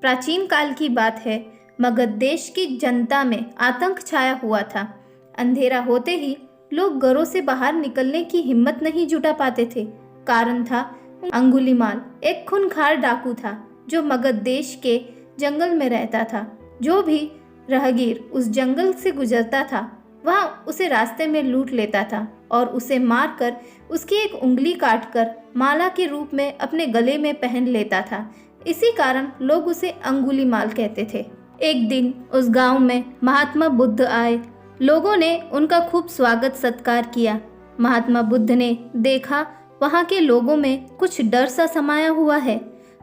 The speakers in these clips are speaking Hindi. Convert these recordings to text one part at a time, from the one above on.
प्राचीन काल की बात है। मगध देश की जनता में आतंक छाया हुआ था। अंधेरा होते ही लोग घरों से बाहर निकलने की हिम्मत नहीं जुटा पाते थे। कारण था अंगुलीमाल एक खूंखार डाकू था जो मगध देश के जंगल में रहता था। जो भी राहगीर उस जंगल से गुजरता था वह उसे रास्ते में लूट लेता था और उसे मारकर उसकी एक उंगली काटकर माला के रूप में अपने गले में पहन लेता था। इसी कारण लोग उसे अंगुलीमाल कहते थे। एक दिन उस गांव में महात्मा बुद्ध आए। लोगों ने उनका खूब स्वागत सत्कार किया। महात्मा बुद्ध ने देखा वहां के लोगों में कुछ डर सा समाया हुआ है।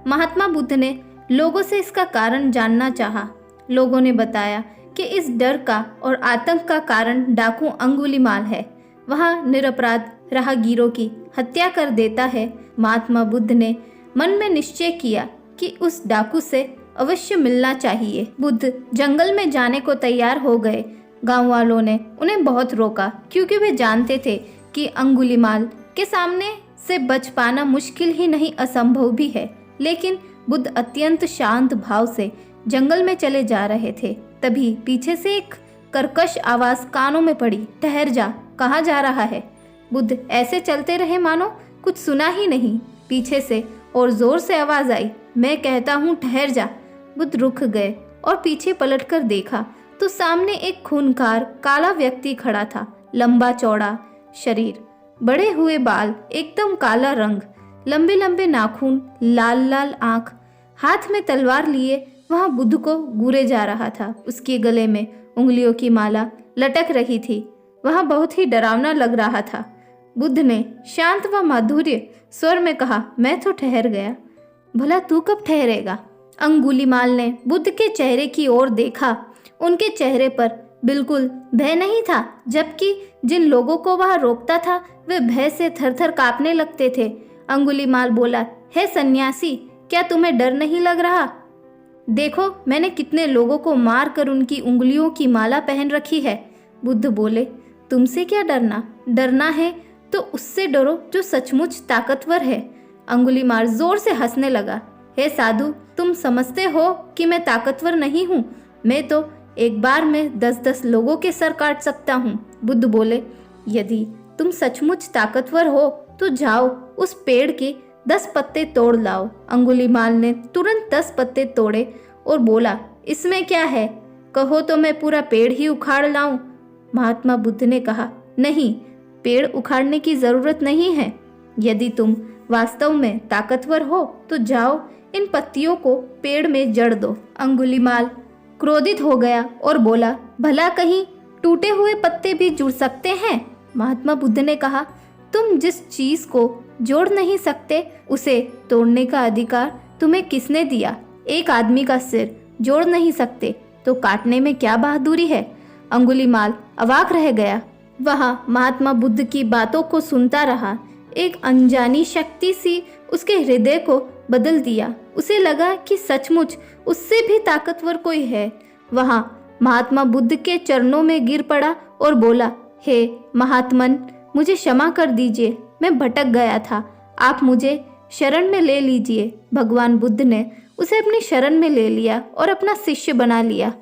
महात्मा बुद्ध ने लोगों से इसका कारण जानना चाहा। लोगों ने बताया कि इस डर का और आतंक का कारण डाकू अंगुलीमाल है। वह निरपराध राहगीरों की हत्या कर देता है। महात्मा बुद्ध ने मन में निश्चय किया कि उस डाकू से अवश्य मिलना चाहिए। बुद्ध जंगल में जाने को तैयार हो गए। गांव वालों ने उन्हें बहुत रोका क्योंकि वे जानते थे कि अंगुलीमाल के सामने से बच पाना मुश्किल ही नहीं असंभव भी है। लेकिन बुद्ध अत्यंत शांत भाव से जंगल में चले जा रहे थे। तभी पीछे से एक कर्कश आवाज कानों में पड़ी। ठहर जा, कहाँ जा रहा है? बुद्ध ऐसे चलते रहे मानो कुछ सुना ही नहीं। पीछे से और जोर से आवाज आई, मैं कहता हूँ ठहर जा। बुद्ध रुक गए और पीछे पलटकर देखा तो सामने एक खूंखार काला व्यक्ति खड़ा था। लंबा चौड़ा शरीर, बड़े हुए बाल, एकदम काला रंग, लंबे लंबे नाखून, लाल लाल आंख, हाथ में तलवार लिए वह बुद्ध को घूरे जा रहा था। उसके गले में उंगलियों की माला लटक रही थी। वह बहुत ही डरावना लग रहा था। बुद्ध ने शांत व माधुर्य स्वर में कहा, मैं तो ठहर गया, भला तू कब ठहरेगा? अंगुलीमाल ने बुद्ध के चेहरे की ओर देखा। उनके चेहरे पर बिल्कुल भय नहीं था, जबकि जिन लोगों को वह रोकता था वे भय से थरथर कांपने लगते थे। अंगुलीमाल बोला, हे सन्यासी, क्या तुम्हें डर नहीं लग रहा? देखो मैंने कितने लोगों को मार कर उनकी उंगलियों की माला पहन रखी है। बुद्ध बोले, तुमसे क्या डरना? डरना है तो उससे डरो जो सचमुच ताकतवर है। अंगुलीमाल जोर से हंसने लगा। हे साधु, तुम समझते हो कि मैं ताकतवर नहीं हूँ? मैं तो एक बार में 10-10 लोगों के सर काट सकता हूँ। बुद्ध बोले, यदि तुम सचमुच ताकतवर हो तो जाओ उस पेड़ के 10 पत्ते तोड़ लाओ। अंगुलीमाल ने तुरंत 10 पत्ते तोड़े और बोला, इसमें क्या है? कहो तो मैं पूरा पेड़ ही उखाड़ लाऊं। महात्मा बुद्ध ने कहा, नहीं, पेड़ उखाड़ने की जरूरत नहीं है। यदि तुम वास्तव में ताकतवर हो तो जाओ इन पत्तियों को पेड़ में जड़ दो। अंगुलीमाल क्रोधित हो गया और बोला, भला कहीं टूटे हुए पत्ते भी जुड़ सकते हैं? महात्मा बुद्ध ने कहा, तुम जिस चीज को जोड़ नहीं सकते उसे तोड़ने का अधिकार तुम्हें किसने दिया? एक आदमी का सिर जोड़ नहीं सकते तो काटने में क्या बहादुरी है? अंगुलीमाल अवाक रह गया। वह महात्मा बुद्ध की बातों को सुनता रहा। एक अनजानी शक्ति सी उसके हृदय को बदल दिया। उसे लगा कि सचमुच उससे भी ताकतवर कोई है। वह महात्मा बुद्ध के चरणों में गिर पड़ा और बोला, हे महात्मन, मुझे क्षमा कर दीजिए, मैं भटक गया था, आप मुझे शरण में ले लीजिए। भगवान बुद्ध ने उसे अपनी शरण में ले लिया और अपना शिष्य बना लिया।